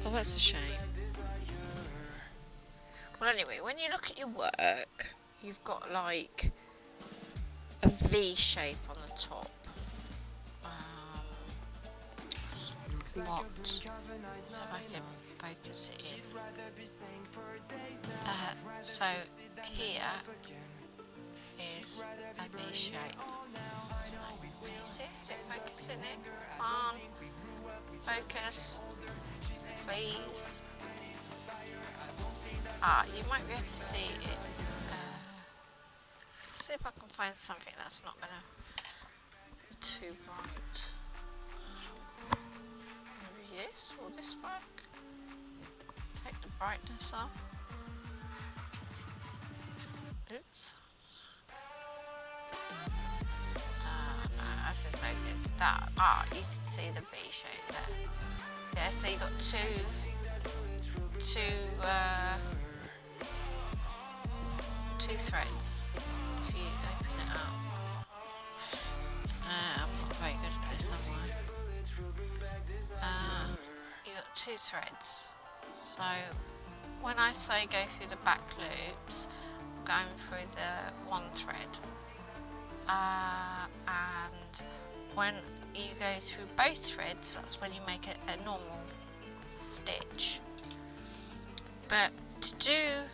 Speaker 1: Oh, that's a shame. Well, anyway, when you look at your work, you've got like a V shape on the top. So if I can focus it in. So here is a V shape. Can you see? Is it focusing it? Come on, focus, please. You might be able to see it. See if I can find something that's not going to be too bright. Maybe this, will this work? Take the brightness off. Oops. No, this is no good. You can see the V shape there. Yeah, so you've got two threads. If you open it up, I'm not very good at this, am I? You've got two threads. So when I say go through the back loops, I'm going through the one thread, and when you go through both threads, that's when you make a normal stitch. But to do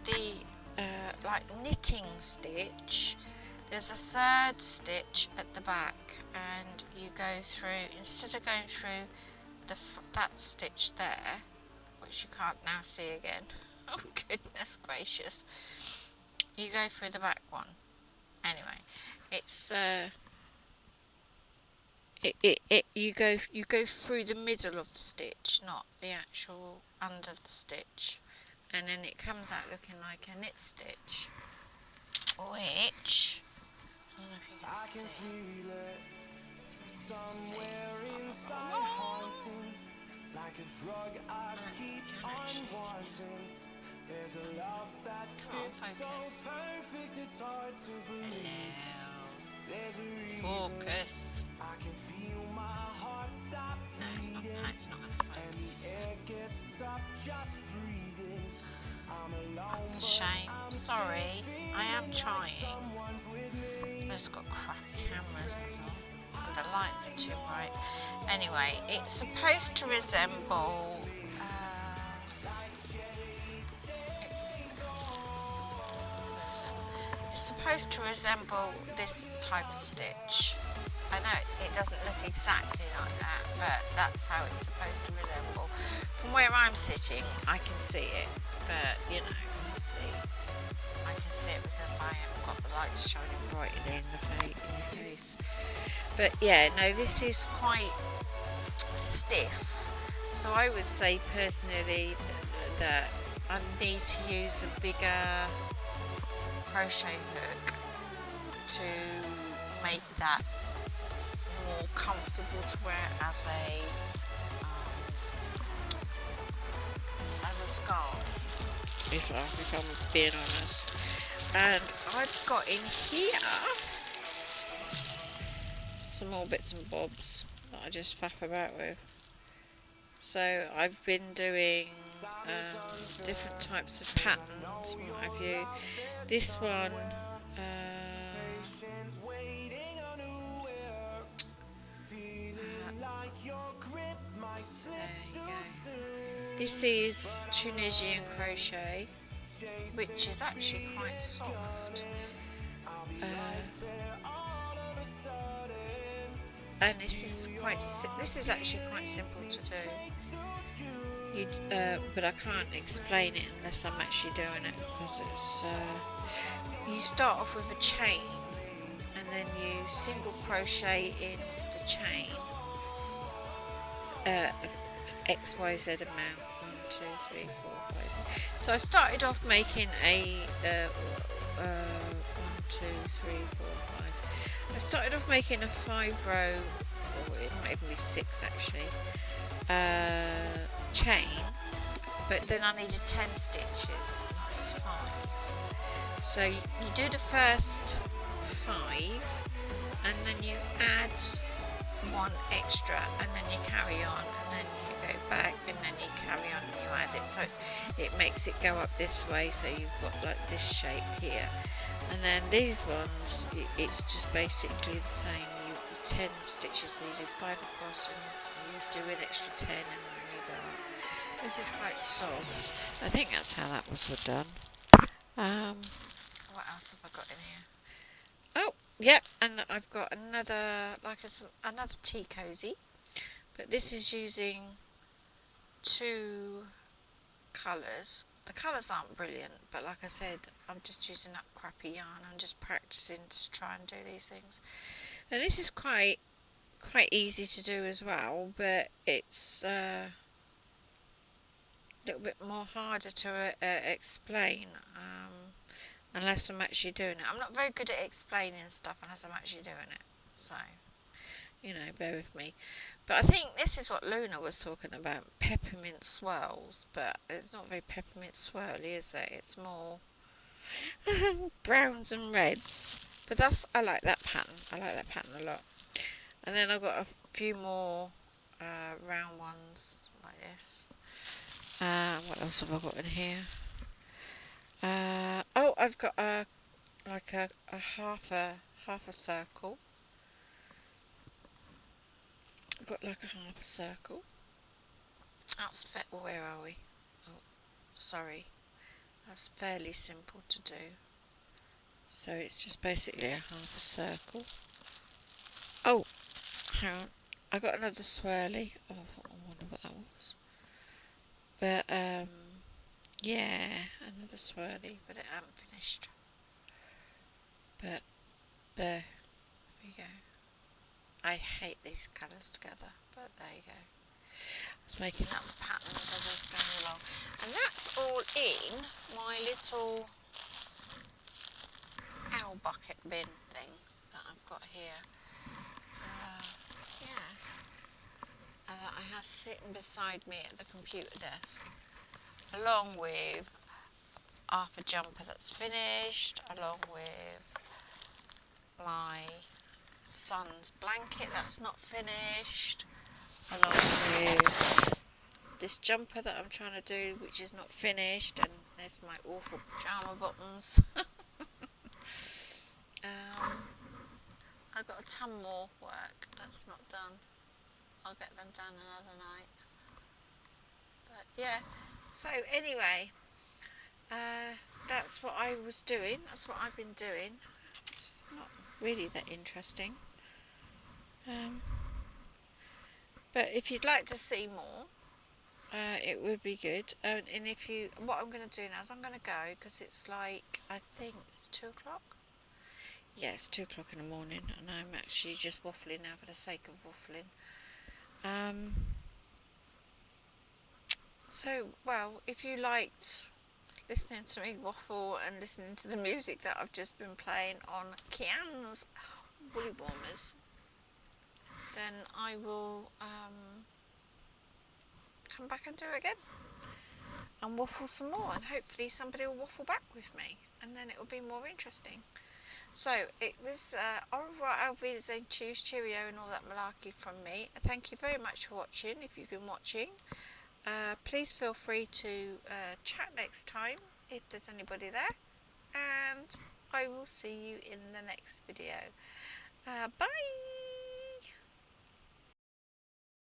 Speaker 1: the like knitting stitch, there's a third stitch at the back, and you go through, instead of going through that stitch there, which you can't now see again, oh goodness gracious, you go through the back one. Anyway, it's you go through the middle of the stitch, not the actual under the stitch, and then it comes out looking like a knit stitch, which I don't know if you can see. Like a drug I keep on wanting. There's a love that fits so perfect it's hard to believe. There's a reason. Focus. I can feel my heart stop beating. No, it's not going to focus. And the air gets tough just breathing. I'm alone. That's a shame. Sorry, I am trying. I've just got crappy cameras. The lights are too bright. Anyway, it's supposed to resemble it's supposed to resemble this type of stitch. I know it doesn't look exactly like that, but that's how it's supposed to resemble. From where I'm sitting, I can see it, but you know, I can see it because I have got the lights shining brightly in your face. But yeah, no, this is quite stiff, so I would say personally that I need to use a bigger crochet hook to make that more comfortable to wear as a scarf, if I'm being honest. And I've got in here some more bits and bobs that I just faff about with. So I've been doing different types of patterns, what have you. This one, there you go. This is Tunisian crochet, which is actually quite soft. And this is actually quite simple to do. But I can't explain it unless I'm actually doing it, because it's you start off with a chain and then you single crochet in the chain XYZ amount. 1, 2, 3, 4, 5, 6. So I started off making a 1, 2, 3, 4, 5. I started off making a 5-row, or it might even be 6 actually, chain, but then I needed 10 stitches, not just 5. So you do the first 5, and then you add 1 extra, and then you carry on, and then you go back, and then you carry on and you add it, so it makes it go up this way, so you've got like this shape here. And then these ones, it's just basically the same. You 10 stitches, so you do 5 across, and you do an extra 10, and then you go up. This is quite soft. I think that's how that was done. What else have I got in here? Oh, yep, and I've got another, another tea cozy, but this is using 2 colours. The colours aren't brilliant, but like I said, I'm just using up crappy yarn. I'm just practicing to try and do these things. And this is quite easy to do as well, but it's a little bit more harder to explain unless I'm actually doing it. I'm not very good at explaining stuff unless I'm actually doing it, so bear with me. But I think this is what Luna was talking about, peppermint swirls, but it's not very peppermint swirly, is it? It's more browns and reds. But I like that pattern. I like that pattern a lot. And then I've got a few more round ones like this. What else have I got in here? I've got a half a circle. Got like a half a circle. Where are we? Oh, sorry. That's fairly simple to do. So it's just basically a half a circle. Oh, hang on. I got another swirly. Oh, I wonder what that was. But yeah, another swirly, but it hasn't finished. But there we go. I hate these colours together, but there you go. I was making up the patterns as I was going along. And that's all in my little owl bucket bin thing that I've got here. That I have sitting beside me at the computer desk, along with half a jumper that's finished, along with my son's blanket that's not finished, along with this jumper that I'm trying to do, which is not finished, and there's my awful pyjama bottoms. I've got a ton more work that's not done. I'll get them done another night. But yeah, so anyway, that's what I was doing. That's what I've been doing. It's not really that interesting. But if you'd like to see more, it would be good. And what I'm going to do now is I'm going to go, because it's like, I think it's 2 o'clock. Yeah, it's 2 o'clock in the morning, and I'm actually just waffling now for the sake of waffling. So, well, if you liked listening to me waffle and listening to the music that I've just been playing on Kianne's Woolly Warmers, then I will come back and do it again and waffle some more, and hopefully somebody will waffle back with me, and then it will be more interesting. So it was au revoir, auf Wiedersehen, choose, cheerio, and all that malarkey from me. Thank you very much for watching. If you've been watching, please feel free to chat next time if there's anybody there, and I will see you in the next video. Bye.